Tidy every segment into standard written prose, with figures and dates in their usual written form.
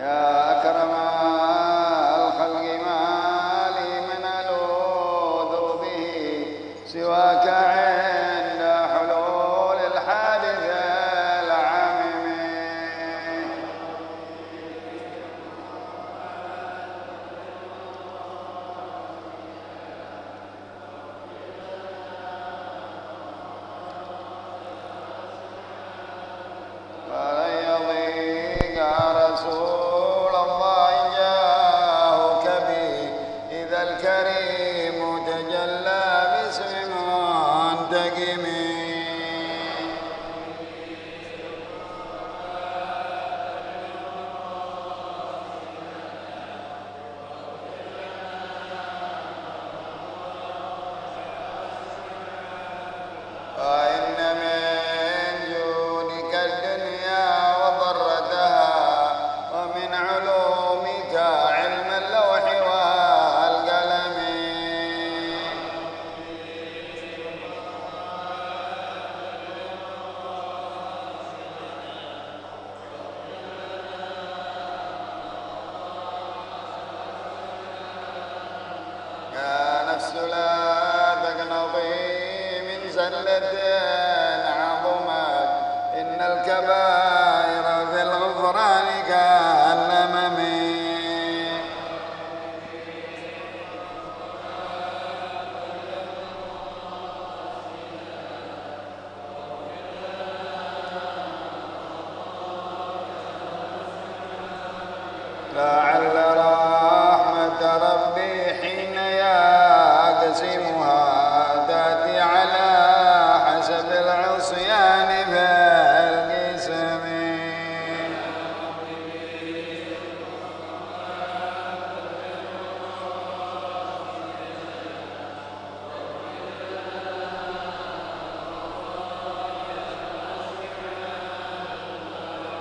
يا أكرم الخلق ما لي من ألوذ به سواك عند حلول الحادث العامم. ولن يضيق رسول الله جاهك بي إذا الكريم تجلى باسم منتقم. وإن من جودك الدنيا وضرتها ومن علومك علم اللوح والقلم. يا نفس لا تقنطي من زلة عظمت إن الكبائر في الغفران كالأمم. لعل رحمة ربي حين يقسمها تأتي على حسب العصيان في القسم.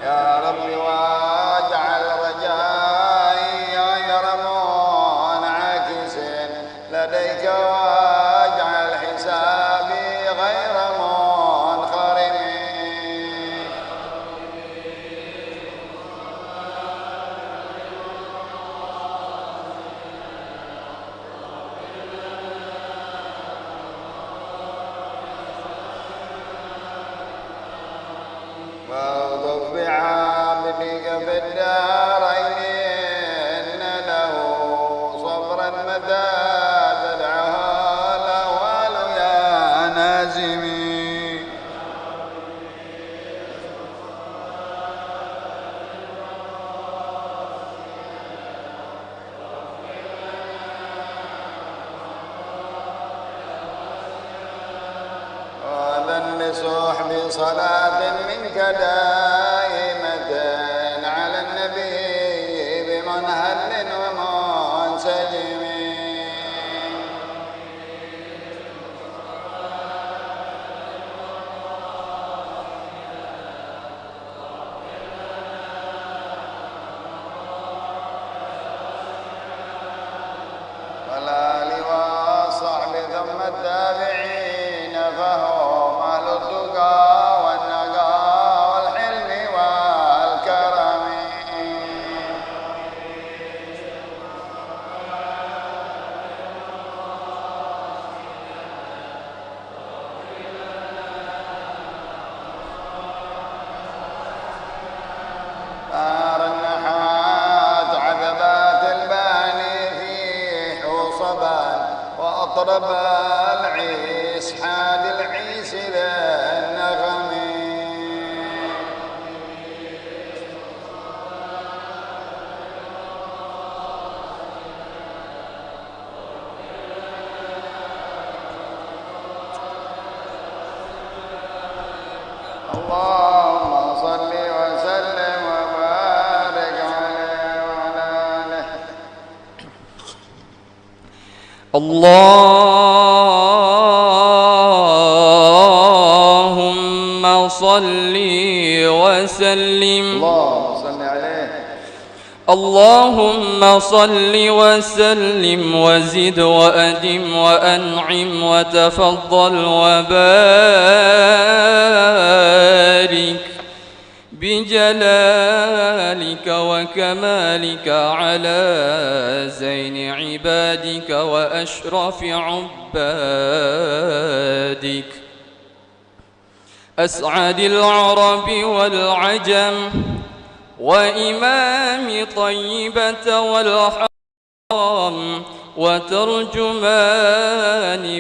يا رب واجعل رجائي غير منعكس لديك واجعل حسابي غير منخرم. واغضب بعبدك في الدارين إن له صبرا متى تدعها الأهوال يا نازمي. وأذن لصحب صلاة منك دائمة على النبي بمنهل ومنسجم. والآل والصحب ثم التابعين فهم أهل التقى والنقى والحلم والكرم. نار النحات عذبات الباني في حوصبان وأطرب العيس حاد العيس للنغم. اللهم صل وسلم وبارك عليه وعلى آله. اللهم صل وسلم اللهم صل عليه. اللهم صل وسلم وزد وأدم وأنعم وتفضل وبارك بجلالك وكمالك على زين عبادك وأشرف عبادك، أسعد العرب والعجم وإمام طيبة والحرام وترجمان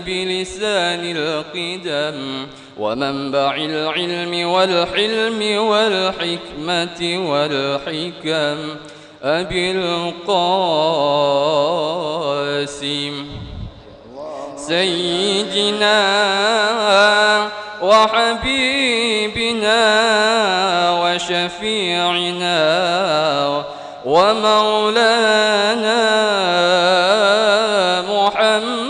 بلسان القدم ومنبع العلم والحلم والحكمة والحكم أبي القاسم سيدنا وحبيبنا وشفيعنا ومولانا محمد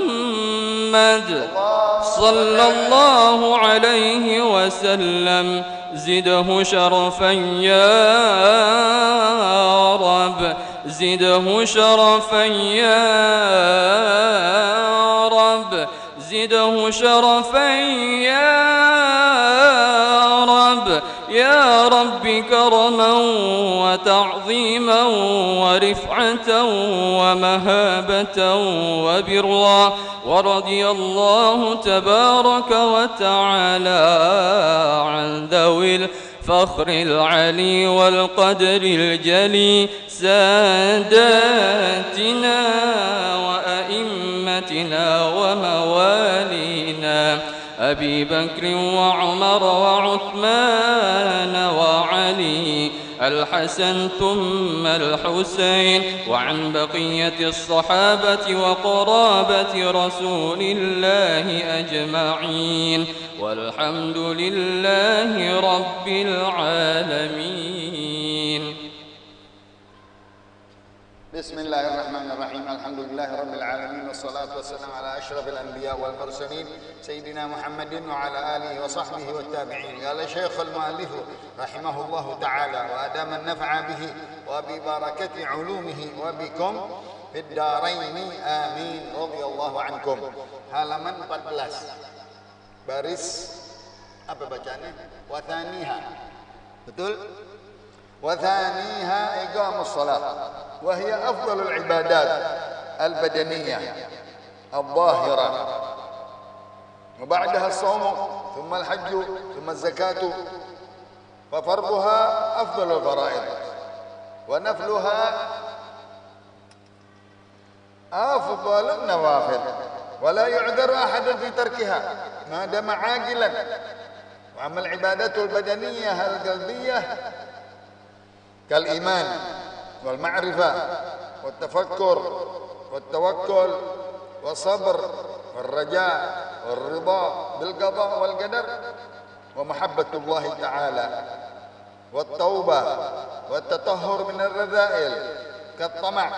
صلى الله عليه وسلم، زده شرفا يا رب، زده شرفا يا رب، زده شرفا يا رب، يا رب كرما وتعظيما ورفعة ومهابة وبرا. ورضي الله تبارك وتعالى عن ذوي الفخر العلي والقدر الجلي ساداتنا وأئمتنا وموالينا أبي بكر وعمر وعثمان وعلي الحسن ثم الحسين، وعن بقية الصحابة وقرابة رسول الله أجمعين، والحمد لله رب العالمين. بسم الله الرحمن الرحيم. الحمد لله رب العالمين، والصلاة والسلام على أشرف الأنبياء والمرسلين سيدنا محمد وعلى آله وصحبه والتابعين. قال شيخ المؤلف رحمه الله تعالى وأدام النفع به وببركة علومه وبكم في الدارين آمين. رضي الله عنكم. halaman 14 baris apa bacaannya? Wathaniha. Betul? وثانيها إقام الصلاة، وهي أفضل العبادات البدنية الظاهرة، وبعدها الصوم ثم الحج ثم الزكاة، ففرضها أفضل الفرائض، ونفلها أفضل النوافل، ولا يعذر أحد في تركها ما دام عاقلا. وأما العبادات البدنية القلبية كالإيمان والمعرفة والتفكر والتوكل والصبر والرجاء والرضا بالقضاء والقدر ومحبة الله تعالى والتوبة والتطهر من الرذائل كالطمع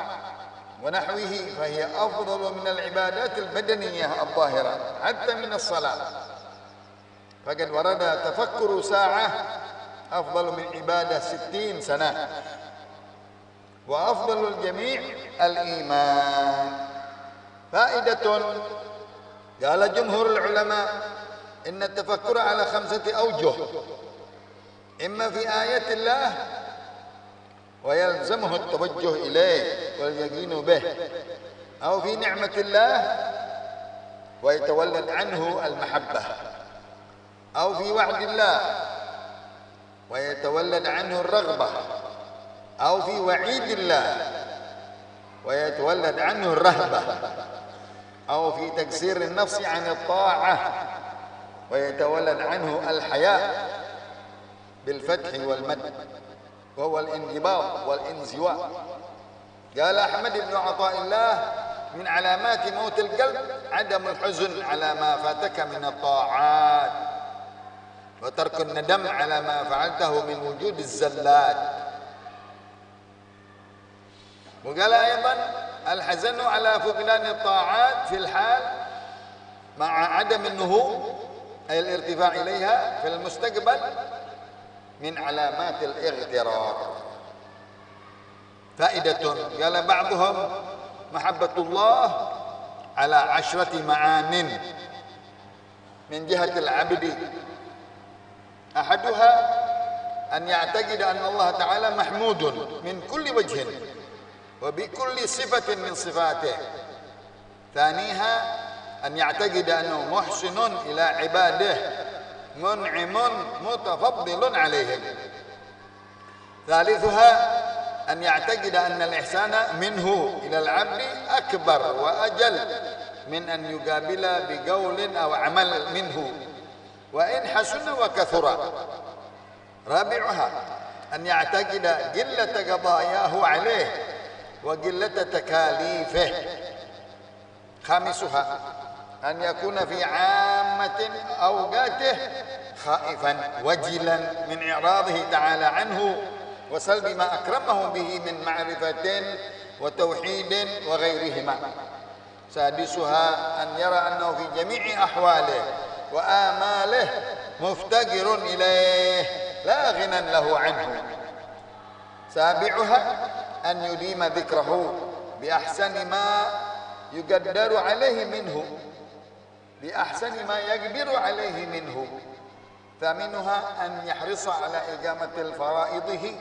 ونحوه، فهي أفضل من العبادات البدنية الظاهرة حتى من الصلاة. فقد ورد تفكر ساعة أفضل من عبادة 60 سنة، وأفضل الجميع الإيمان. فائدة. قال جمهور العلماء إن التفكر على 5 أوجه: إما في آيات الله ويلزمه التوجه إليه واليقين به، أو في نعمة الله ويتولد عنه المحبة، أو في وعد الله ويتولد عنه الرغبة، أو في وعيد الله ويتولد عنه الرهبة، أو في تكسير النفس عن الطاعة ويتولد عنه الحياء بالفتح والمد، وهو الانضباط والانزواء. قال أحمد بن عطاء الله: من علامات موت القلب عدم الحزن على ما فاتك من الطاعات، وترك الندم على ما فعلته من وجود الزلات. وقال أيضا: الحزن على فقدان الطاعات في الحال مع عدم النهوض أي الارتفاع إليها في المستقبل من علامات الاغترار. فائدة. قال بعضهم: محبة الله على 10 معان من جهة العبد، أحدها أن يعتقد أن الله تعالى محمود من كل وجه وبكل صفة من صفاته. ثانيها أن يعتقد أنه محسن إلى عباده منعم متفضل عليهم. ثالثها أن يعتقد أن الإحسان منه إلى العبد أكبر وأجل من أن يقابل بقول أو عمل منه وإن حسن وكثر. رابعها أن يعتقد قلة قضاياه عليه وقلة تكاليفه. خامسها أن يكون في عامة أوقاته خائفا وجلا من إعراضه تعالى عنه وسلب ما أكرمه به من معرفة وتوحيد وغيرهما. سادسها أن يرى أنه في جميع أحواله وآماله مفتقر إليه لا غنى له عنه. سابعها أن يديم ذكره بأحسن ما يقدر عليه منه بأحسن ما يقدر عليه منه. ثامنها أن يحرص على إقامة فرائضه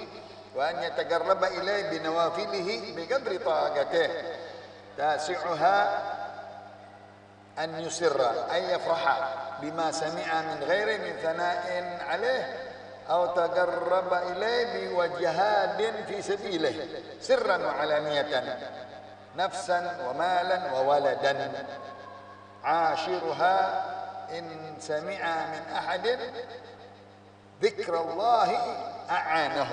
وأن يتقرب إليه بنوافله بقدر طاقته. تاسعها أن يسر أن يفرح بما سمع من غيره من ثناء عليه أو تقرب إليه بوجهاد في سبيله سرا وعلانية نفسا ومالا وولدا. عاشرها إن سمع من أحد ذكر الله أعانه.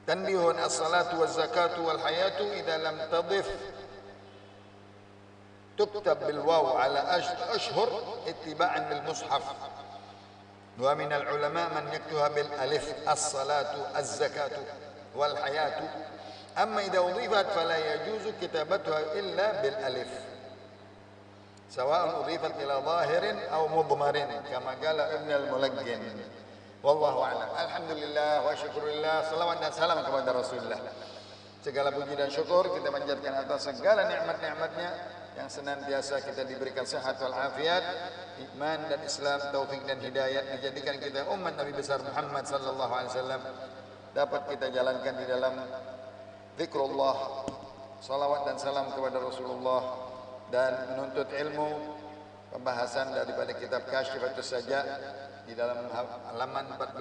تنبيه: الصلاة والزكاة والحياة إذا لم تضف تكتب بالواو على أشهر اتباعا للمصحف. ومن العلماء من يكتبها بالألف: الصلاة الزكاة والحياة. أما إذا أضيفت فلا يجوز كتابتها إلا بالألف سواء أضيفت إلى ظاهر أو مضمر كما قال ابن الملقن. Wallahu a'lam. Alhamdulillah wa syukurillah. Salawat dan salam kepada Rasulullah. Segala puji dan syukur kita panjatkan atas segala nikmat-nikmatnya yang senantiasa kita diberikan sehat wal afiat, iman dan Islam, taufik dan hidayat, menjadikan kita umat Nabi besar Muhammad sallallahu alaihi wasallam dapat kita jalankan di dalam zikrullah, salawat dan salam kepada Rasulullah, dan menuntut ilmu. Pembahasan daripada kitab Kasyifatus Saja di dalam halaman 14,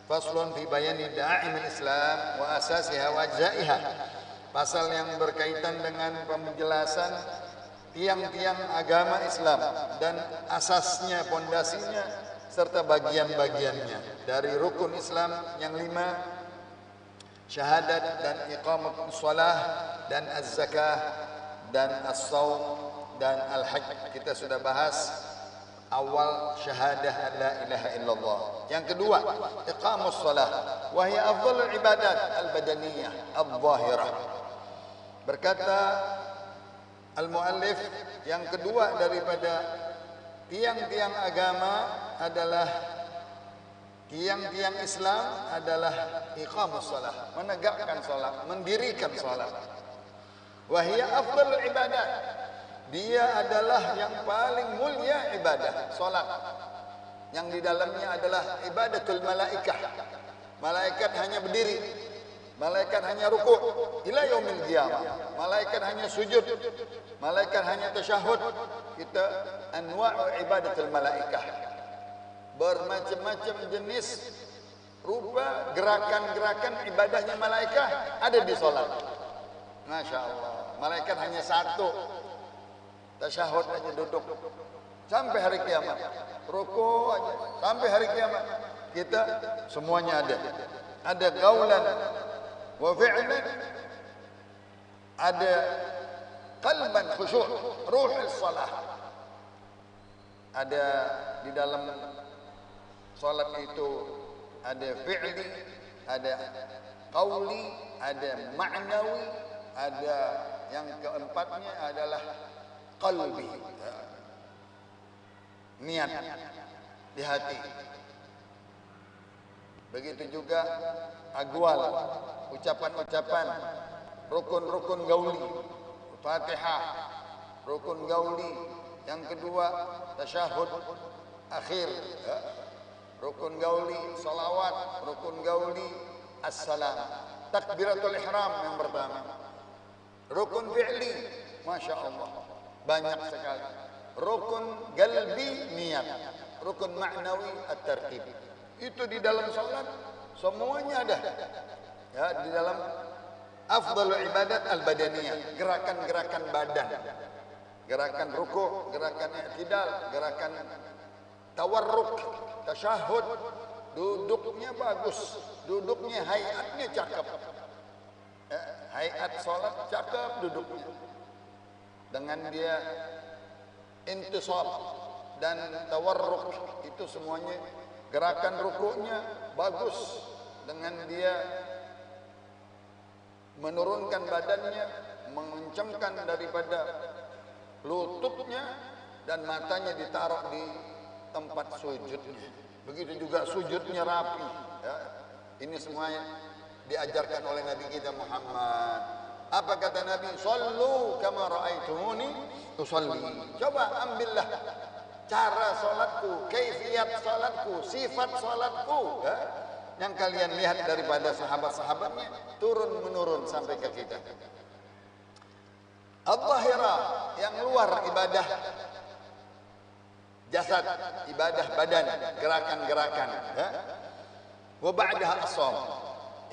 faslun fi bayani da'imil Islam wa asasiha wa ajzaiha. Pasal yang berkaitan dengan penjelasan tiang-tiang agama Islam dan asasnya, pondasinya serta bagian-bagiannya. Dari rukun Islam yang 5, syahadat dan iqamat shalah dan az-zakah dan as-saum dan al-hajj. Kita sudah bahas awal syahadah la ilaha illallah. Yang kedua, iqamus shalah wa hiya afdhalul ibadat al-badaniyah adh-dhahirah. Berkata al-muallif, yang kedua daripada tiang-tiang agama adalah tiang-tiang Islam adalah iqamus shalah, menegakkan salat, mendirikan salat. Wa hiya afdhalul ibadat, dia adalah yang paling mulia ibadah, salat. Yang di dalamnya adalah ibadatul malaikah. Malaikat hanya berdiri, malaikat hanya rukuk ila yaumil qiyamah. Malaikat hanya sujud, malaikat hanya tasyahud. Kita anwa'u ibadatul malaikah. Bermacam-macam jenis rupa gerakan-gerakan ibadahnya malaikat ada di salat. Masya Allah. Malaikat hanya satu, tasyahud aja duduk sampai hari kiamat, rukuk aja sampai hari kiamat. Kita semuanya ada qaulan wa fi'lan, ada qalban khusyuk, ruhul salah. Ada di dalam salat itu ada fi'li, ada qauli, ada ma'nawi, ada yang keempatnya adalah qalbi, niat di hati. Begitu juga aqwal, ucapan-ucapan, rukun-rukun gauli, Fatihah, rukun gauli. Yang kedua tasyahud, akhir, ya. Rukun gauli salawat, rukun gauli assalam, takbiratul ihram yang pertama. Rukun fi'li, masya Allah, banyak sekali. Rukun galbi niat, rukun ma'nawi at-tartib. Itu di dalam salat semuanya ada. Ya, di dalam afdalul ibadat al-badaniyah, gerakan-gerakan badan. Gerakan ruku', gerakan i'tidal, gerakan tawarruk, tasyahud, duduknya bagus, duduknya hayatnya cakep. Hayat salat cakep duduknya. Dengan dia intisab dan tawarruk, itu semuanya gerakan rukuknya bagus, dengan dia menurunkan badannya, mengencangkan daripada lututnya, dan matanya ditaruh di tempat sujudnya. Begitu juga sujudnya rapi, ya. Ini semuanya diajarkan oleh Nabi kita Muhammad. Apa kata Nabi? Sallu kama ra'aitumuni usalli. Coba ambillah cara salatku, kaifiyat salatku, sifat salatku, ya, yang kalian lihat daripada sahabat-sahabatnya turun menurun sampai ke kita. Al-Zahira, yang luar ibadah jasad, ibadah badan, gerakan-gerakan, ya. Wa ba'daha as-shaum.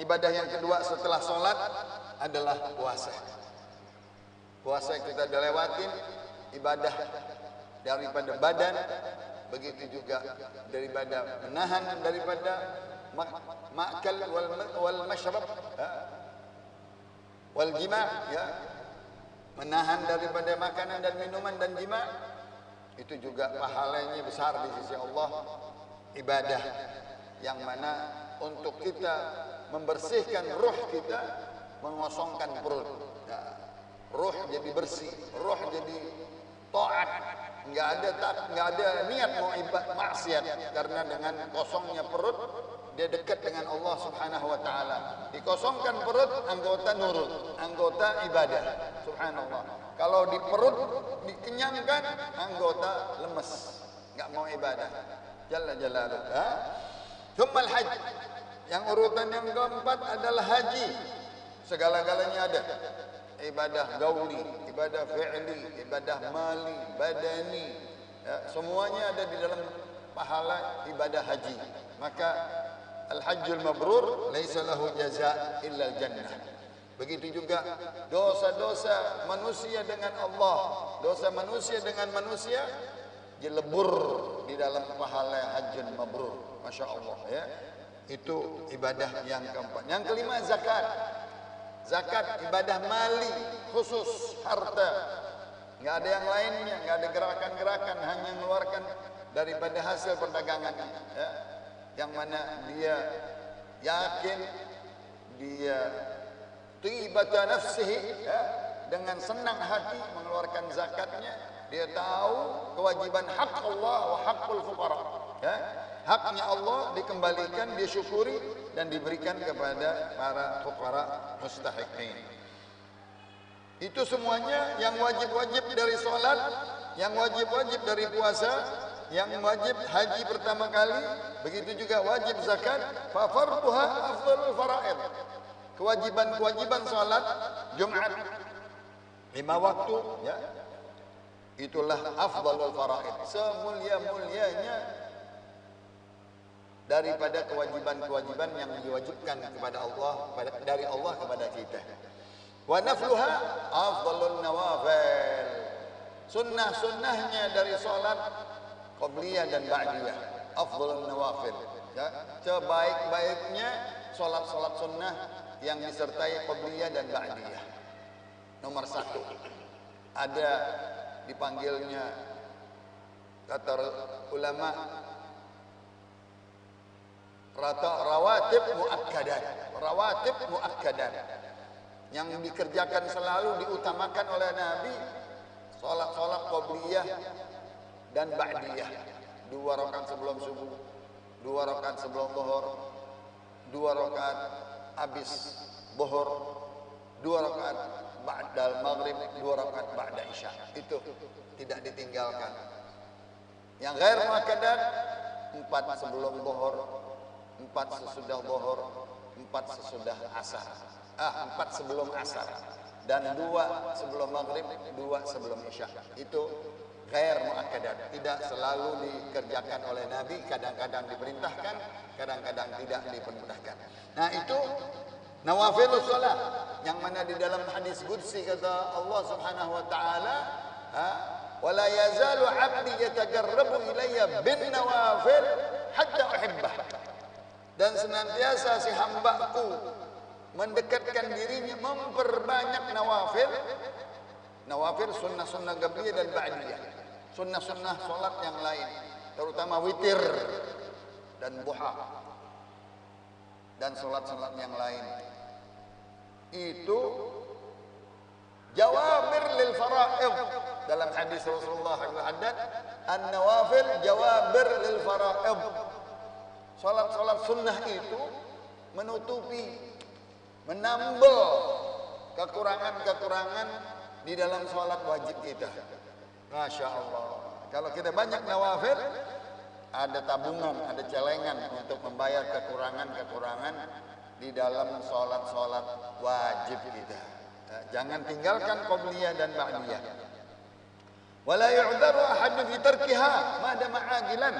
Ibadah yang kedua setelah salat adalah puasa. Puasa yang kita dah lewatin, ibadah daripada badan, begitu juga daripada menahan daripada ma'kal wal mashrab, wal jima', ya. Menahan daripada makanan dan minuman dan jima', itu juga pahalanya besar di sisi Allah. Ibadah yang mana untuk kita membersihkan ruh kita, mengosongkan perut, ya. Ruh jadi bersih, ruh jadi taat, nggak ada niat mau ibadah maksiat, karena dengan kosongnya perut dia dekat dengan Allah Subhanahu wa taala. Dikosongkan perut, anggota nurut, anggota ibadah. Subhanallah. Kalau di perut dikenyangkan, anggota lemes, enggak mau ibadah. Jalla jalaluh. Tsummal haji. Yang urutan yang keempat adalah haji. Segala-galanya ada. Ibadah gauli, ibadah fi'li, ibadah mali, badani, ya, semuanya ada di dalam pahala ibadah haji. Maka al-hajjul mabrur laisa lahu jazaa illa al-jannah. Begitu juga dosa-dosa manusia dengan Allah, dosa manusia dengan manusia dilebur di dalam pahala hajjul mabrur. Masya Allah, ya. Itu ibadah yang keempat. Yang kelima zakat. Zakat ibadah mali, khusus harta. Enggak ada yang lainnya, enggak ada gerakan-gerakan, hanya mengeluarkan daripada hasil perdagangannya, ya. Yang mana dia yakin, dia tibata nafsihi, ya, dengan senang hati mengeluarkan zakatnya. Dia tahu kewajiban hak Allah wa haqqul fuqara, ya. Haknya Allah dikembalikan, disyukuri dan diberikan kepada para fuqara mustahiqin. Itu semuanya yang wajib-wajib dari salat, yang wajib-wajib dari puasa, yang wajib haji pertama kali, begitu juga wajib zakat. Fa farduha afdalul faraid. Kewajiban-kewajiban salat Jumat 5 waktu, ya, itulah afdalul faraid, semulia-mulianya daripada kewajiban-kewajiban yang diwajibkan kepada Allah, dari Allah kepada kita. Wa nafluha afdalun nawafil. Sunnah-sunnahnya dari salat qabliyah dan ba'diyah, afdalun nawafil, ya. Sebaik-baiknya salat-salat sunnah yang disertai qabliyah dan ba'diyah. Nomor 1 ada dipanggilnya, kata ulama, rawatib muakkadat. Rawatib muakkadat yang dikerjakan selalu, diutamakan oleh Nabi. Salat-salat qabliyah dan ba'diyah. 2 rakaat sebelum subuh, 2 rakaat sebelum zuhur, 2 rakaat habis zuhur, 2 rakaat ba'dal maghrib, 2 rakaat ba'da isya. Itu tidak ditinggalkan. Yang ghair muakkadat 4 sebelum zuhur, 4 sesudah zuhur, 4 sesudah asar. 4 sebelum asar dan 2 sebelum maghrib, 2 sebelum isya. Itu ghair muakkadat, tidak selalu dikerjakan oleh Nabi, kadang-kadang diperintahkan, kadang-kadang tidak diperintahkan. Nah, itu nawafilus shalah yang mana di dalam hadis qudsi kata Allah Subhanahu wa taala, wala yazalu 'abdi yataqarrabu ilayya bin nawafil hatta uhibbah. Dan senantiasa si hambaku mendekatkan dirinya memperbanyak nawafil. Nawafil sunnah-sunnah qabliyah dan ba'diyah. Sunnah-sunnah salat yang lain, terutama witir dan duha dan salat-salat yang lain. Itu jawabir lil fara'id. Dalam hadis Rasulullah al-Haddad, an-nawafil jawabir lil fara'id. Salat-salat sunnah itu menutupi, menambal kekurangan-kekurangan di dalam salat wajib kita. Masya Allah. Kalau kita banyak nawafil, ada tabungan, ada celengan untuk membayar kekurangan-kekurangan di dalam salat-salat wajib kita. Jangan tinggalkan qabliyah dan ba'diyah. Wala yu'dharu ahadun fi tarkiha ma dama ajilan.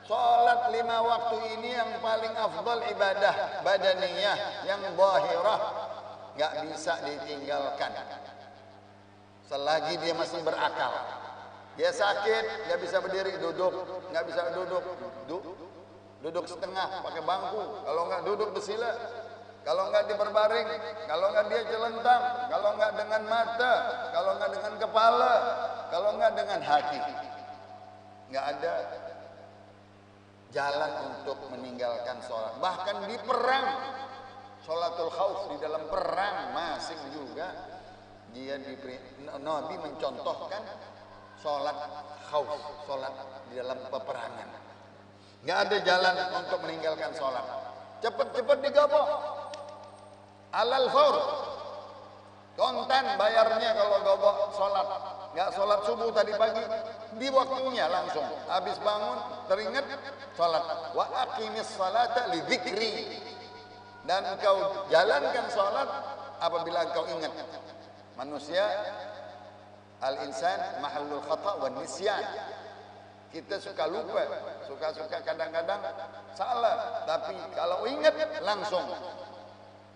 Salat 5 waktu ini yang paling afdal ibadah badaniyah yang zahirah, enggak bisa ditinggalkan selagi dia masih berakal. Dia sakit, enggak bisa berdiri, duduk, enggak bisa duduk setengah pakai bangku, kalau enggak duduk bersila, kalau enggak diberbaring, kalau enggak dia celentang, kalau enggak dengan mata, kalau enggak dengan kepala, kalau enggak dengan hati. Enggak ada jalan untuk meninggalkan sholat. Bahkan di perang, sholatul khauf, di dalam perang masing juga dia Nabi mencontohkan sholat khauf, sholat di dalam peperangan. Nggak ada jalan untuk meninggalkan sholat. Cepat-cepat digabung, alal faur, kontan bayarnya kalau gabung sholat. Nggak sholat subuh tadi pagi, di waktunya langsung. Habis bangun teringat sholat. Wa aqimis salata li dzikri. Dan engkau jalankan sholat apabila engkau ingat. Manusia al-insan mahallul khata' wan nisyan. Kita suka lupa, suka kadang-kadang salah, tapi kalau ingat langsung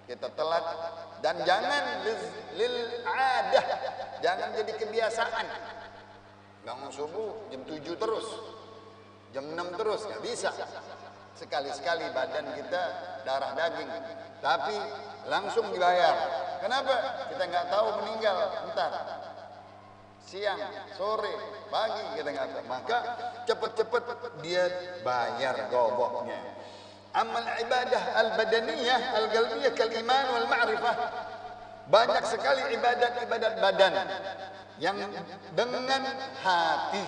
kita telat. Dan jangan lil adah, jangan jadi kebiasaan. Bangun subuh jam 7 terus, jam 6 terus, nggak bisa. Sekali-sekali badan kita darah daging, tapi langsung dibayar. Kenapa? Kita nggak tahu meninggal entar, siang, sore, pagi kita nggak tahu. Maka cepet-cepet dia bayar goboknya. Amal ibadah al-badaniyah al-qalbiyah kal iman wal ma'rifah. Banyak sekali ibadat-ibadat badan yang dengan hati,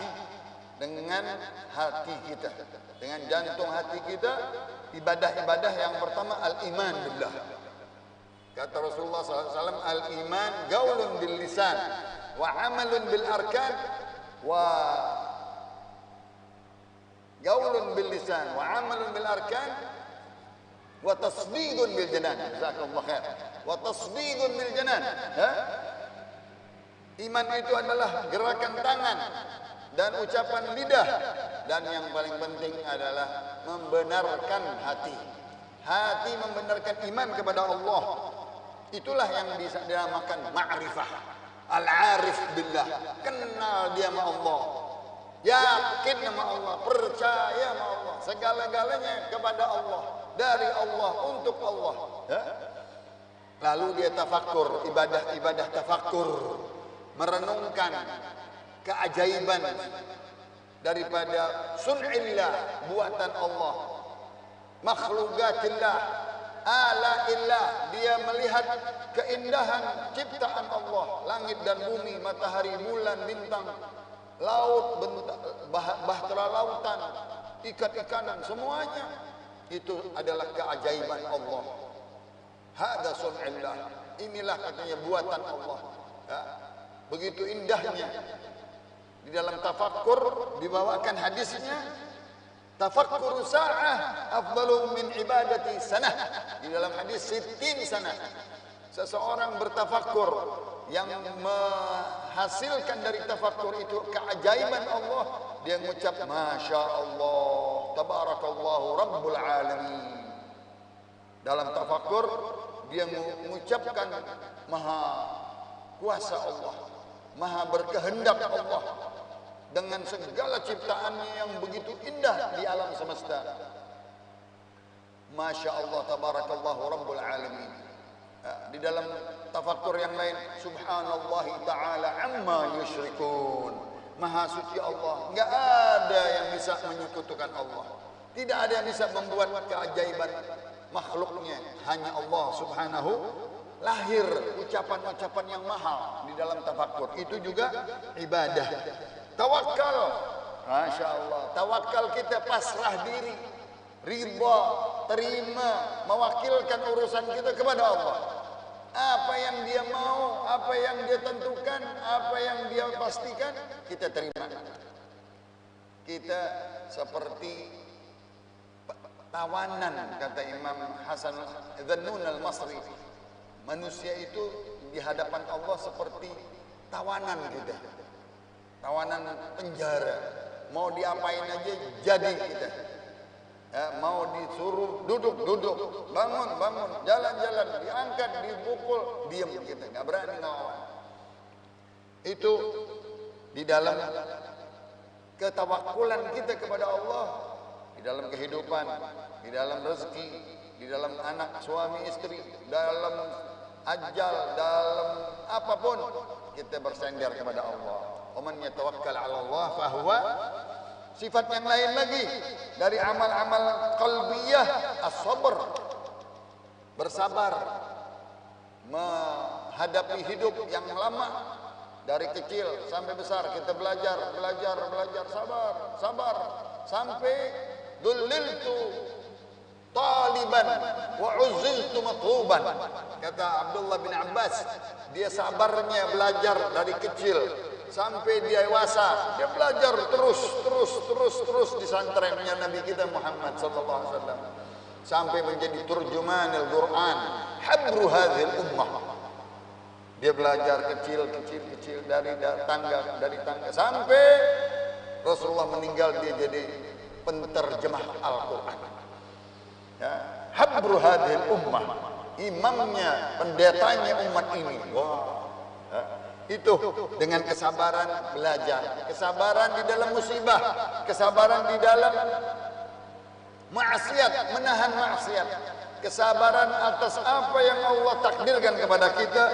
kita, dengan jantung hati kita, ibadah-ibadah yang pertama al-iman billah. Kata Rasulullah SAW, al-iman gaulun bil lisan wa amalun bil arkan wa gaulun bil lisan wa amalun bil arkan wa tasdiqun bil janan. Jazakallahu khair. Wa tasdiqun bil janan. Iman itu adalah gerakan tangan dan ucapan lidah, dan yang paling penting adalah membenarkan hati. Hati membenarkan iman kepada Allah. Itulah yang bisa dinamakan ma'rifah. Al-arif billah, kenal dia sama Allah, yakin sama Allah, percaya sama Allah, segala-galanya kepada Allah, dari Allah, untuk Allah. Lalu dia tafakkur, ibadah tafakkur, merenungkan keajaiban daripada sun'illah, buatan Allah, makhlukatillah, alaillah. Dia melihat keindahan ciptaan Allah, langit dan bumi, matahari, bulan, bintang, laut, bahtera lautan, ikan-ikanan, semuanya itu adalah keajaiban Allah. Hada sun'illah, inilah katanya buatan Allah. Begitu indahnya Di dalam tafakkur dibawakan hadisnya, tafakkur sa'ah afdalu min ibadati sanah. Di dalam hadis 60 sanah. Seseorang bertafakkur yang menghasilkan dari tafakkur itu keajaiban Allah, dia mengucap Masya Allah, Tabarakallahu Rabbul Alamin. Dalam tafakkur dia mengucapkan Maha Kuasa Allah, Maha Berkehendak Allah, dengan segala ciptaannya yang begitu indah di alam semesta. Masya Allah, Tabarakallahu Rabbul Alamin. Di dalam tafakkur yang lain, Subhanallah ta'ala amma yusyrikun. Maha suci Allah, enggak ada yang bisa menyekutukan Allah. Tidak ada yang bisa membuat keajaiban makhluknya, hanya Allah Subhanahu. Lahir ucapan-ucapan yang mahal di dalam tafakkur. Itu juga ibadah. Tawakal, Masya Allah, tawakal kita pasrah diri, ridha, terima, mewakilkan urusan kita kepada Allah. Apa yang dia mau, apa yang dia tentukan, apa yang dia pastikan, kita terima. Kita seperti tawanan, kata Imam Hasan Dhannun al-Masri. Manusia itu di hadapan Allah seperti tawanan kita, tawanan penjara. Mau diapain aja jadi kita. Mau disuruh duduk, bangun, jalan, diangkat, dipukul, diam kita, nggak berani ngelawan. Itu di dalam ketawakulan kita kepada Allah, di dalam kehidupan, di dalam rezeki, di dalam anak, suami, istri, dalam ajal, dalam apapun kita bersandar kepada Allah. Waman yatawakkal 'ala Allah fahuwa. Sifat yang lain lagi dari amal-amal qalbiyah, as-sabr, bersabar menghadapi hidup yang lama. Dari kecil sampai besar kita belajar, sabar sampai dulliltu taliban wa uzziltu matluban. Kata Abdullah bin Abbas, dia sabarnya belajar dari kecil sampai dia dewasa, dia belajar terus di santrennya Nabi kita Muhammad sallallahu alaihi wasallam sampai menjadi turjumanil Quran, habru hadhil ummah. Dia belajar kecil dari tangga sampai Rasulullah meninggal, dia jadi penterjemah Al-Quran. Ya, habru hadhil ummah, imamnya, pendetanya umat ini. Wah, ya. Itu dengan kesabaran belajar, kesabaran di dalam musibah, kesabaran di dalam maksiat, menahan maksiat, kesabaran atas apa yang Allah takdirkan kepada kita,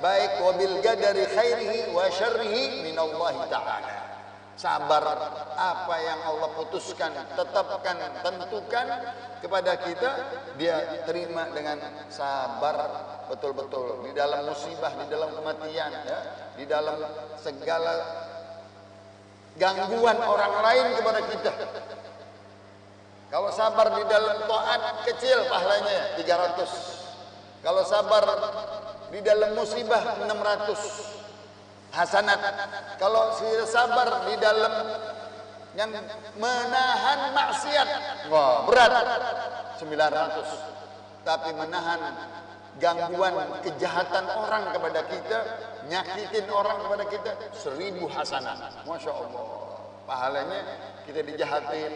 baik wabil qadari khairihi wa syarrihi minallahi ta'ala. Sabar apa yang Allah putuskan, tetapkan, tentukan kepada kita, dia terima dengan sabar betul-betul di dalam musibah, di dalam kematian, ya, di dalam segala gangguan orang lain kepada kita. Kalau sabar di dalam taat kecil pahalanya 300. Kalau sabar di dalam musibah 600 hasanat. Kalau sabar di dalam yang menahan maksiat, wah, berat 900. Tapi menahan gangguan kejahatan orang kepada kita, nyakitin orang kepada kita, 1000 hasanat. Masya Allah, pahalanya kita dijahatin,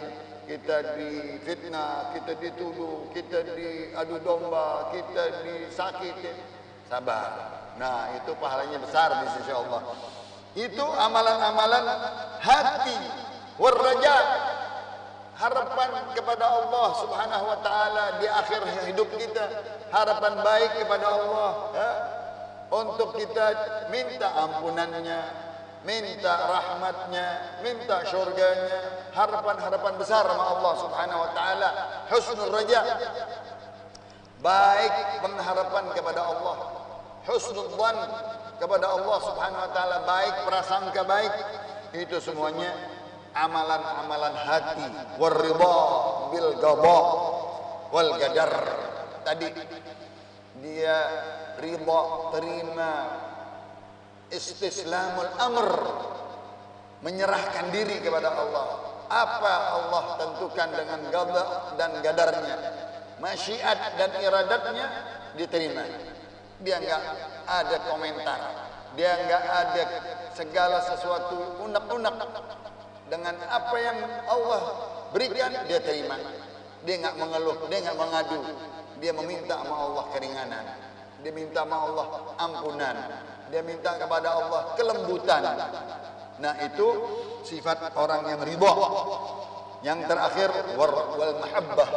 kita difitnah, kita dituduh, kita diadu domba, kita disakitin, sabar. Nah, itu pahalanya besar di sisi Allah. Itu amalan-amalan hati, warraja, harapan kepada Allah Subhanahu wa taala di akhir hidup kita, harapan baik kepada Allah, ya, untuk kita minta ampunannya, minta rahmatnya, minta syurganya, harapan-harapan besar sama Allah Subhanahu wa taala, husnul raja, baik pengharapan kepada Allah, husnul dhan kepada Allah Subhanahu wa taala, baik prasangka baik. Itu semuanya amalan-amalan hati, warridha bil qada wal qadar. Tadi dia ridha, terima, istislamul amr, menyerahkan diri kepada Allah. Apa Allah tentukan dengan qada dan qadarnya, masyiat dan iradatnya, diterima. Dia enggak ada komentar, dia enggak ada segala sesuatu unek-unek. Dengan apa yang Allah berikan, dia terima. Dia enggak mengeluh, dia enggak mengadu. Dia meminta sama Allah keringanan, dia minta sama Allah ampunan, dia minta kepada Allah kelembutan. Nah, itu sifat orang yang ridha. Yang terakhir wal mahabbah,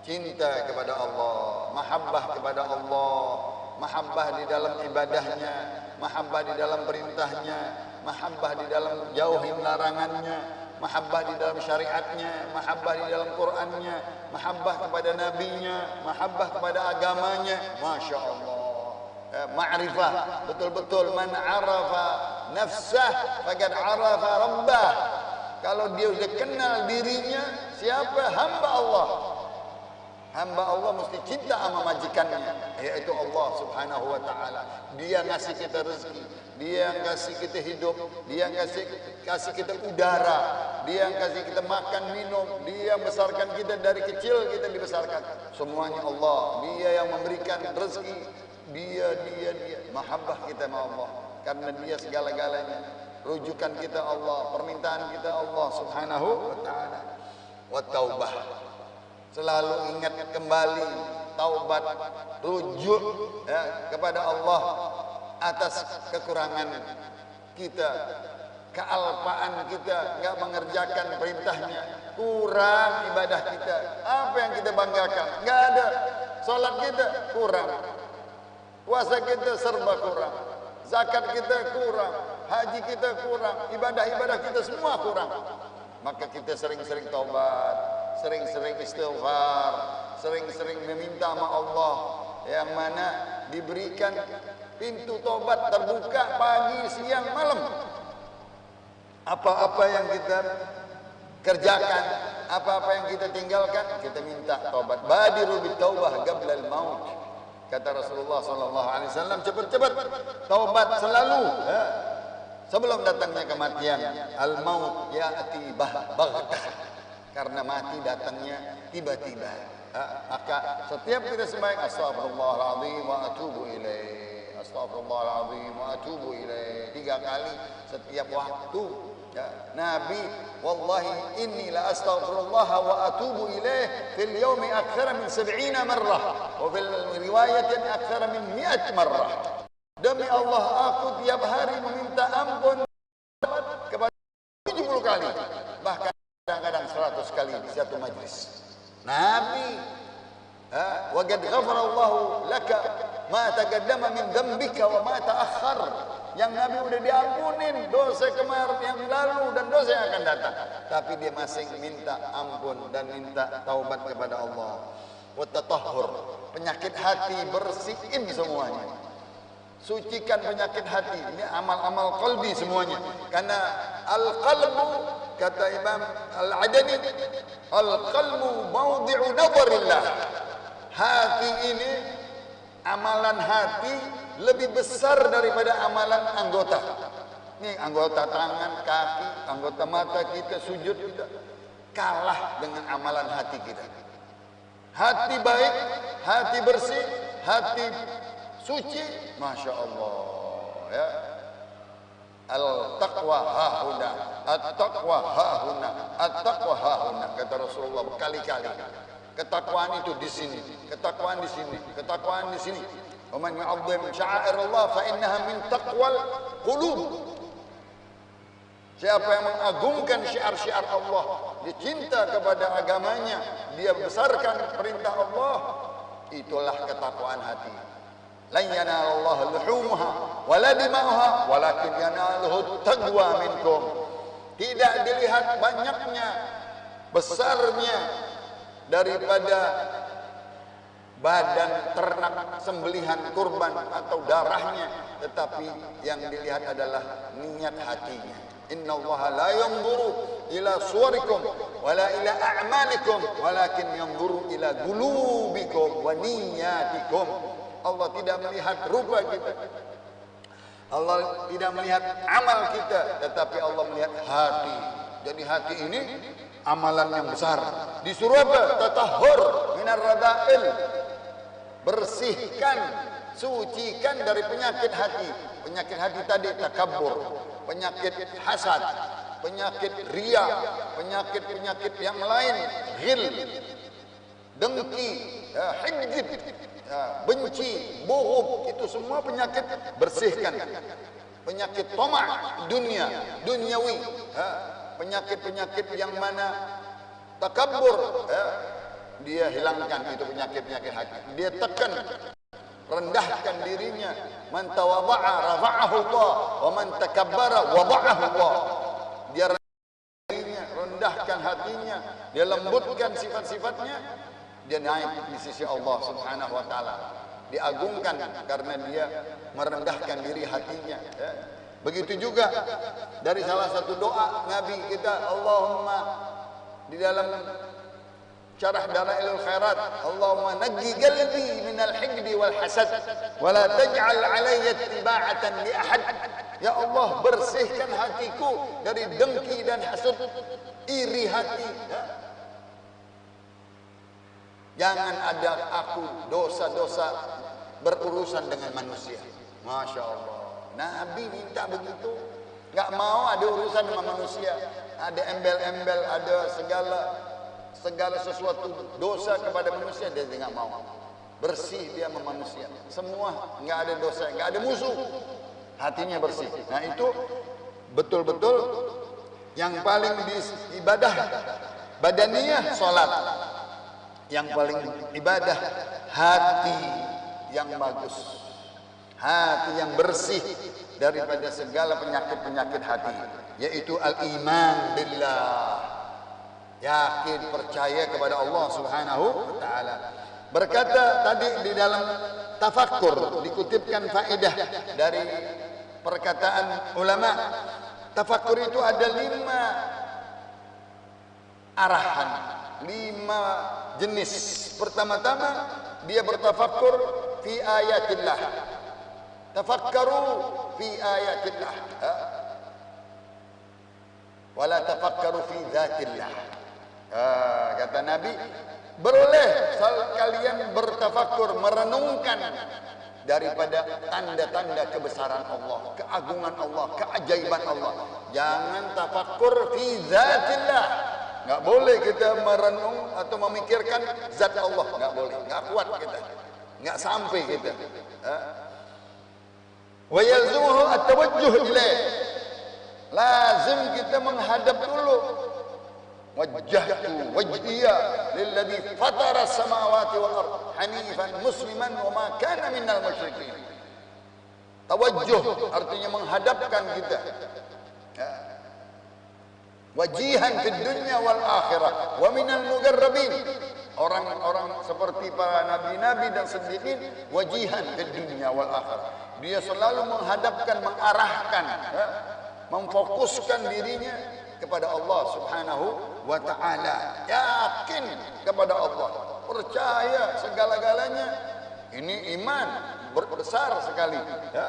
cinta kepada Allah, mahabbah kepada Allah, mahabbah di dalam ibadahnya, mahabbah di dalam perintahnya, mahabbah di dalam jauhin larangannya, mahabbah di dalam syariatnya, mahabbah di dalam Qur'annya, mahabbah kepada nabinya, mahabbah kepada agamanya. Masya Allah, ma'rifah, betul-betul man arafa nafsah faqad arafa rabbah. Kalau dia sudah kenal dirinya, siapa hamba Allah, hamba Allah mesti cinta sama majikannya, yaitu Allah subhanahu wa ta'ala. Dia ngasih kita rezeki, dia ngasih kita hidup, dia kasih kita udara, dia kasih kita makan minum, dia besarkan kita dari kecil, kita dibesarkan. Semuanya Allah, dia yang memberikan rezeki. Dia mahabbah kita sama Allah, karena dia segala-galanya. Rujukan kita Allah, permintaan kita Allah subhanahu wa ta'ala. Wa taubah, selalu ingat kembali, taubat, rujuk kepada Allah atas kekurangan kita, kealpaan kita, enggak mengerjakan perintahnya, kurang ibadah kita. Apa yang kita banggakan? Enggak ada. Salat kita kurang, puasa kita serba kurang, zakat kita kurang, haji kita kurang, ibadah-ibadah kita semua kurang. Maka kita sering-sering taubat, sering-sering istighfar, sering-sering meminta sama Allah, yang mana diberikan pintu taubat terbuka pagi, siang, malam. Apa-apa yang kita kerjakan, apa-apa yang kita tinggalkan, kita minta taubat. Badiru bitaubah qabla al-maut. Kata Rasulullah sallallahu alaihi wasallam, cepat-cepat taubat selalu sebelum datangnya kematian. Al-maut ya'ti baghtah, karena mati datangnya tiba-tiba. Maka setiap kita sembahyang, astaghfirullahaladzim wa atubu ilaih, astaghfirullahaladzim wa atubu ilaih, 3 kali setiap waktu. Nabi, wallahi inni la astaghfirullah wa atubu ilaih fil yawmi akthara min 70 marrah wa fil riwayatin akthara min 100 marrah. Demi Allah, aku tiap hari meminta ampun kepada 70 kali, bahkan kadang-kadang 100 kali di satu majlis. Nabi, wa qad ghafara Allahu laka ma taqaddama min dhanbika wa ma ta'akhkhar. Yang Nabi udah diampunin dosa kemarin yang lalu dan dosa yang akan datang, tapi dia masih minta ampun dan minta taubat kepada Allah. Wa tatahhur, penyakit hati bersihin semuanya, sucikan penyakit hati. Ini amal-amal qalbi semuanya, karena al-qalbu, kata Imam Al-Adani, al-qalbu mawdi'u nadharillah. Hati ini, amalan hati lebih besar daripada amalan anggota. Ini anggota tangan, kaki, anggota mata kita, sujud kita, kalah dengan amalan hati kita. Hati baik, hati bersih, hati suci, Masya Allah ya. Al-taqwa hahuna, at-taqwa hahuna, at-taqwa hahuna, kata Rasulullah berkali-kali. Ketakwaan itu di sini, ketakwaan di sini, ketakwaan di sini. Wa man yu'azzim sya'airallah fa innaha min taqwal qulub. Siapa yang mengagungkan syiar-syiar Allah, dia cinta kepada agamanya, dia besarkan perintah Allah, itulah ketakwaan hati. Lan yanalallaha luhumuha wala dima'uha walakin yanaluhu taqwa minkum. Tidak dilihat banyaknya, besarnya daripada badan ternak sembelihan kurban atau darahnya, tetapi yang dilihat adalah niat hatinya. Innallaha la yanzuru ila suwarikum wala ila a'malikum walakin yanzuru ila qulubikum wa niyatikum. Allah tidak melihat rupa kita, Allah tidak melihat amal kita, tetapi Allah melihat hati. Jadi hati ini amalan yang besar. Disuruh apa? Tatahhur minar rada'il. Bersihkan, sucikan dari penyakit hati. Penyakit hati tadi takabbur, penyakit hasad, penyakit riya, penyakit-penyakit yang lain, ghil, dengki, hijib, benci, bughd, itu semua penyakit bersihkan. Penyakit tamak dunia, duniawi, penyakit-penyakit yang mana takabbur, dia hilangkan itu penyakit-penyakit hati. Dia tekan, rendahkan dirinya. Man tawadha'a rafa'ahu Allah, wa man takabbara wada'ahu Allah. Dia rendahkan hatinya, dia lembutkan sifat-sifatnya, dia naik di sisi Allah Subhanahu wa taala. Diagungkan karena dia merendahkan diri hatinya. Begitu juga dari salah satu doa Nabi kita, Allahumma, di dalam syarah Dalailul Khairat, Allahumma naggi qalbi minal hikdi wal hasad wa la taj'al alayya ittiba'atan li ahad. Ya Allah, bersihkan hatiku dari dengki dan hasad, iri hati. Jangan ada aku dosa-dosa berurusan dengan manusia. Masya Allah, Nabi minta begitu. Nggak mau ada urusan dengan manusia. Ada embel-embel, ada segala sesuatu dosa kepada manusia, dia nggak mau. Bersih dia sama manusia. Semua nggak ada dosa, nggak ada musuh. Hatinya bersih. Nah itu betul-betul yang paling ibadah badaniyah salat. Yang paling ibadah hati yang bagus, hati yang bersih daripada segala penyakit-penyakit hati, yaitu al-iman billah, yakin percaya kepada Allah Subhanahu wa taala. Berkata tadi di dalam tafakkur dikutipkan faedah dari perkataan ulama, tafakkur itu ada 5 arahan, 5 jenis. Pertama-tama dia bertafakkur fi ayatillah. Tafakkaru fi ayatillah. Wala tafakkaru fi dzatillah. Kata Nabi, boleh kalian bertafakkur, merenungkan daripada tanda-tanda kebesaran Allah, keagungan Allah, keajaiban Allah. Jangan tafakkur fi dzatillah. Nggak boleh kita merenung atau memikirkan zat Allah, nggak boleh, nggak kuat kita, nggak sampai kita. Wa yalzumuhu at-tawajjuh ilaih. Lazim kita menghadap dulu. Wajjahtu wajhiya lilladzi fatara as-samawati wal ard hanifan musliman wa ma kana minal musyrikin. Tawajjuh artinya menghadapkan kita. Wajihan fid dunya wal akhirah wa minal muqarrabin. Orang-orang seperti para nabi-nabi dan siddiqin, wajihan fid dunya wal akhirah. Dia selalu menghadapkan, mengarahkan, memfokuskan dirinya kepada Allah Subhanahu wa taala. Yakin kepada Allah, percaya segala-galanya. Ini iman besar sekali, ya.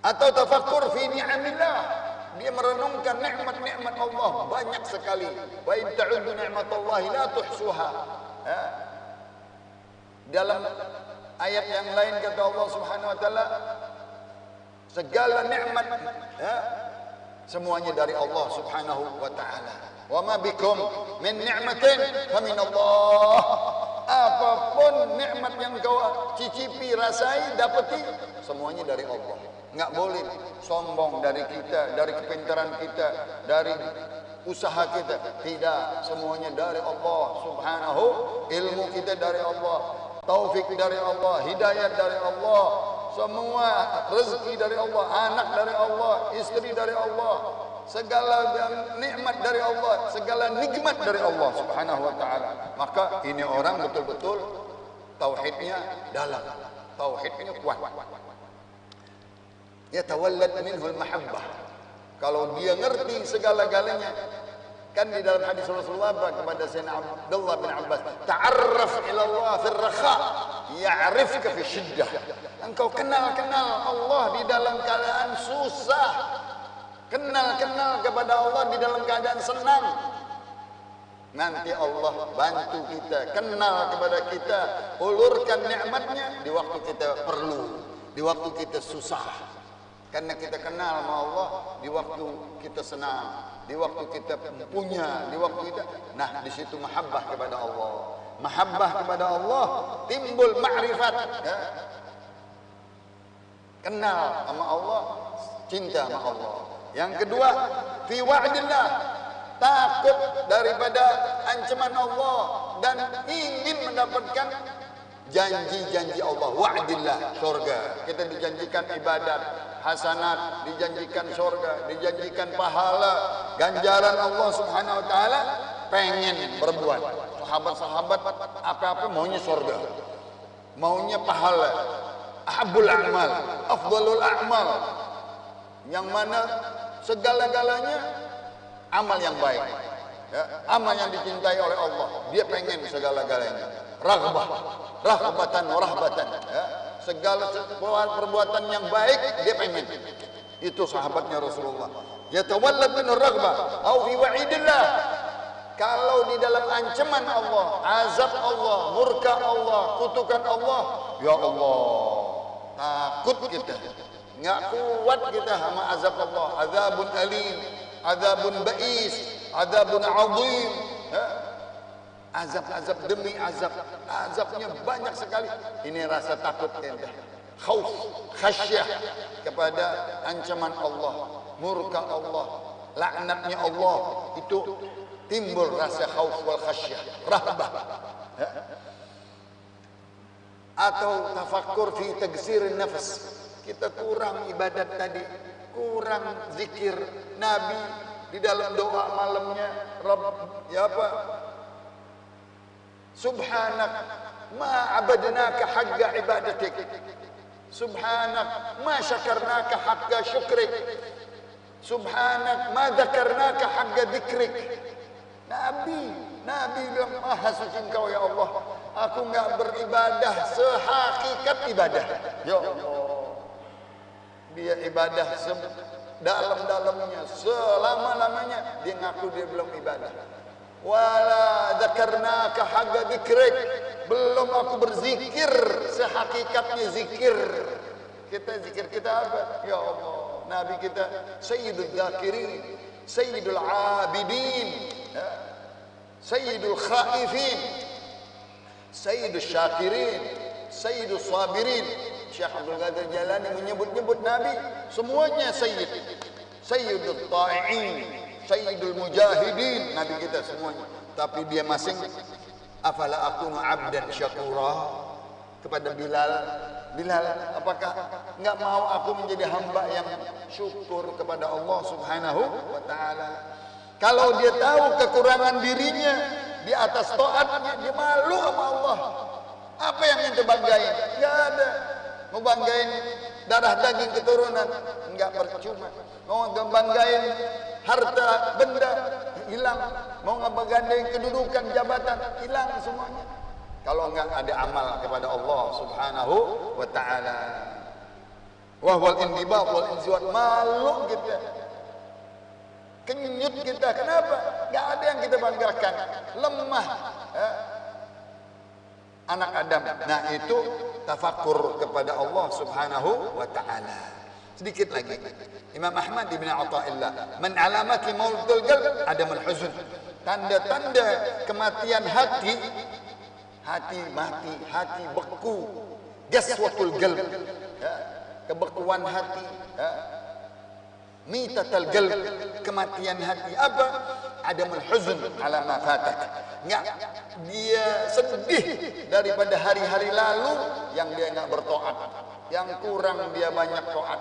Atau tafakkur fi ni'amillah. Dia merenungkan nikmat-nikmat Allah banyak sekali. Wa in ta'uddu ni'matallahi la tuhsuha. Dalam ayat yang lain kata Allah Subhanahu wa taala, segala nikmat semuanya dari Allah Subhanahu wa taala. Wa ma bikum min ni'matin fa min Allah. Apapun nikmat yang kau cicipi, rasai, dapati, semuanya dari Allah. Enggak boleh sombong dari kita, dari kepintaran kita, dari usaha kita. Tidak, semuanya dari Allah Subhanahu. Ilmu kita dari Allah, taufik dari Allah, hidayah dari Allah, semua rezeki dari Allah, anak dari Allah, istri dari Allah, segala nikmat dari Allah, segala nikmat dari Allah Subhanahu wa taala. Maka ini orang betul-betul tauhidnya dalam, tauhidnya kuat. Yatawallad minhu al-mahabbah. Kalau dia ngerti segala-galanya, kan di dalam hadis Rasulullah kepada Sayyidina Abdullah bin Abbas, ta'arraf ila Allah fil rakha ya'rifka fi syiddah. Engkau kenal Allah di dalam keadaan susah. Kenal kepada Allah di dalam keadaan senang. Nanti Allah bantu kita, kenal kepada kita, ulurkan nikmatnya di waktu kita perlu, di waktu kita susah. Karena kita kenal sama Allah di waktu kita senang, di waktu kita punya, di waktu kita. Nah, di situ mahabbah kepada Allah. Mahabbah kepada Allah timbul ma'rifat. Ya. Kenal sama Allah, cinta sama Allah. Yang kedua, fi wa'dillah, takut daripada ancaman Allah dan ingin mendapatkan janji-janji Allah. Wa'dillah, surga. Kita dijanjikan ibadat hasanat, dijanjikan surga, dijanjikan pahala, ganjaran Allah Subhanahu wa taala, pengen berbuat. Sahabat-sahabat apa-apa maunya surga, maunya pahala. Ahabul a'mal, afdalul a'mal, yang mana segala-galanya amal yang baik, ya, amal yang dicintai oleh Allah. Dia pengen segala-galanya. Raghbah, rahbatan wa rahbatan, ya. Segala perbuatan yang baik dia pengen. Itu sahabatnya Rasulullah. Yatawallad min ar-raghbah au fi wa'idillah. Kalau di dalam ancaman Allah, azab Allah, murka Allah, kutukan Allah, ya Allah, takut kita. Enggak kuat kita sama azab Allah. Azabun alim, azabun ba'is, azabun azim. Azab-azab demi azab, azabnya banyak sekali. Ini rasa takut kita, khauf, khasyah kepada ancaman Allah, murka Allah, laknatnya Allah. Itu timbul rasa khauf wal khasyah, rahbah. Atau tafakkur fi tagsir nafas. Kita kurang ibadat tadi, kurang zikir Nabi di dalam doa malamnya. Rabb, ya apa? Subhanak ma abadnaka haqqa ibadatik, subhanak ma syakarnaka haqqa syukrik, subhanak ma dzakarnaka haqqa dzikrik. Nabi bilang, maha suci Engkau ya Allah, aku enggak beribadah sehakikat ibadah. Ya Allah, dia ibadah dalam-dalamnya, selama-lamanya dia ngaku dia belum ibadah. Wala dzakarnaka haqqa dzikrik, belum aku berzikir sehakikatnya zikir. Kita zikir kita apa? Ya Allah, Nabi kita sayyidul dzakirin, sayyidul abidin, sayyidul khaifin, sayyidul syakirin, sayyidul sabirin. Syekh Abdul Qadir Jalani menyebut-nyebut Nabi semuanya sayyid. Sayyidul ta'i'in, sayyidul mujahidin, Nabi kita semuanya. Tapi dia masing, afala akunu abdan syakura, kepada Bilal. Bilal, apakah enggak mau aku menjadi hamba yang syukur kepada Allah Subhanahu wa taala? Kalau dia tahu kekurangan dirinya di atas taatnya, dia malu sama Allah. Apa yang ente banggain? Enggak ada. Mau banggain darah daging keturunan, enggak percuma. Mau ngebanggain harta benda, hilang. Mau ngebanggain kedudukan jabatan, hilang semuanya. Kalau enggak ada amal kepada Allah Subhanahu wa taala. Wa wal indibat wal inziwat, malu kita. Kenyut kita. Kenapa? Enggak ada yang kita banggakan. Lemah. Anak Adam. Nah, itu tafakkur kepada Allah Subhanahu wa taala. Sedikit lagi. Imam Ahmad bin Athaillah, man alamati mautul qalb adamul huzn. Tanda-tanda kematian hati, hati mati, hati beku. Gaswatul qalb. Kebekuan hati, mitatal qalb, kematian hati. Apa? Adamul huzn ala ma fatak. Enggak, dia sedih daripada hari-hari lalu yang dia enggak bertoat, yang kurang dia banyak toat,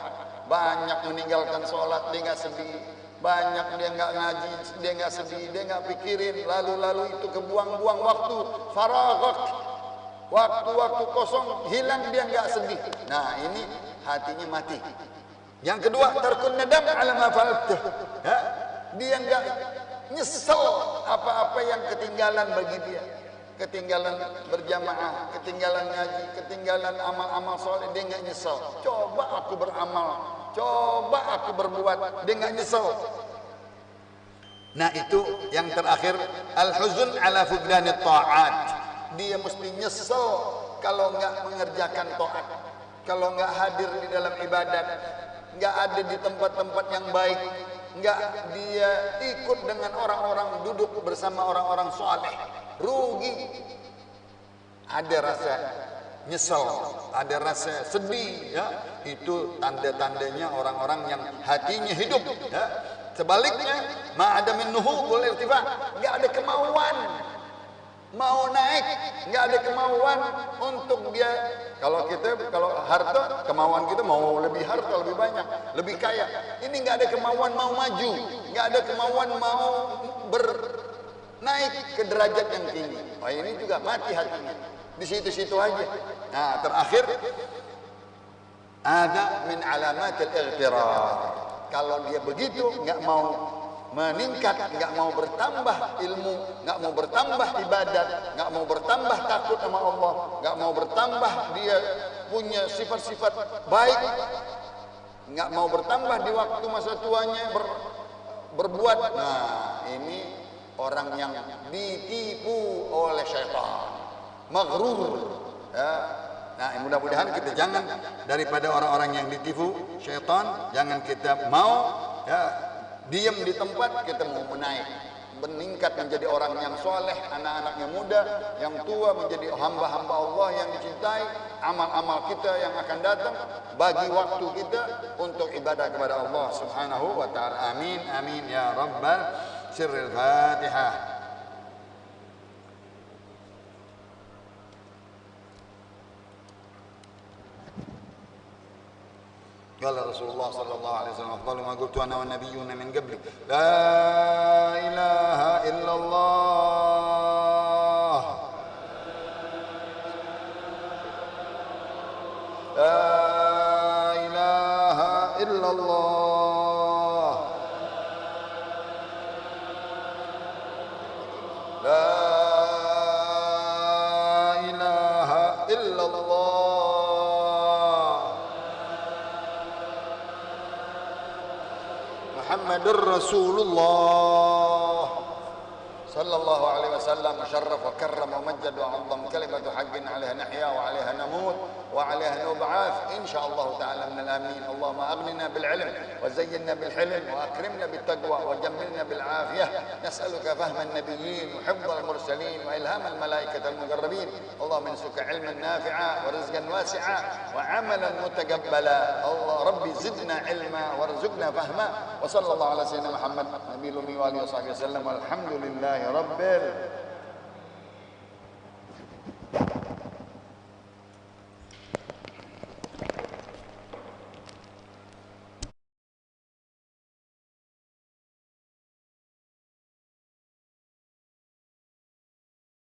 banyak meninggalkan sholat dia enggak sedih, banyak dia enggak ngaji dia enggak sedih, dia enggak pikirin lalu-lalu itu, kebuang-buang waktu faraghat, waktu-waktu kosong hilang, dia enggak sedih. Nah, ini hatinya mati. Yang kedua, tarkun nadam ala ma fa'altu. Dia enggak nyesel apa-apa yang ketinggalan bagi dia. ketinggalan berjamaah, ketinggalan ngaji, ketinggalan amal-amal soleh, dia nggak nyesel. Coba aku beramal, coba aku berbuat, dia nggak nyesel. Nah itu yang terakhir, al-huzn ala fugdanit ta'at. Dia mesti nyesel kalau nggak mengerjakan taat, kalau nggak hadir di dalam ibadat, nggak ada di tempat-tempat yang baik, nggak dia ikut dengan orang-orang, duduk bersama orang-orang soleh, rugi. Ada rasa nyesel, ada rasa sedih, ya. Itu tanda-tandanya orang-orang yang hatinya hidup, ya. Sebaliknya, ma ada min nuhul irtifa, nggak ada kemauan mau naik, nggak ada kemauan untuk dia. Kalau harta, kemauan kita mau lebih harta, lebih banyak, lebih kaya. Ini nggak ada kemauan mau maju, nggak ada kemauan mau naik ke derajat yang tinggi. Oh, ini juga mati hatinya, di situ-situ aja. Nah, terakhir ada min alamatil ightirar. Kalau dia begitu, nggak mau meningkat, nggak mau bertambah ilmu, nggak mau bertambah ibadat, nggak mau bertambah takut sama Allah, nggak mau bertambah dia punya sifat-sifat baik, nggak mau bertambah di waktu masa tuanya berbuat. Nah, ini orang yang ditipu oleh syaitan, maghrur, ya. Nah, mudah-mudahan kita jangan daripada orang-orang yang ditipu syaitan, jangan kita mau, ya, diam di tempat. Kita mau menaik, meningkat menjadi orang yang soleh, anak-anaknya muda, yang tua menjadi hamba-hamba Allah yang dicintai. Amal-amal kita yang akan datang, bagi waktu kita untuk ibadah kepada Allah Subhanahu wa ta'ala. Amin, amin ya rabbal sirril Fatihah. قال رسول الله صلى الله عليه وسلم أفضل ما قلت أنا والنبيون من قبلي لا إله إلا الله لا إله إلا الله لا إله إلا الله محمد رسول الله صلى الله عليه وسلم شرف وكرم ومجد وعظم كلمة حق عليها نحيا وعليها نموت وعليها نبعث إن شاء الله تعالى من الآمين. اللهم أغننا بالعلم وزينا بالحلم وأكرمنا بالتقوى وجملنا بالعافية. نسألك فهم النبيين وحفظ المرسلين وإلهام الملائكة المقربين. اللهم انسك علما نافعا ورزقا واسعا وعملا متقبلا. الله ربي زدنا علما وارزقنا فهما. وصلى الله على سيدنا محمد نبي الأمي وآله وصحبه وسلم والحمد لله رب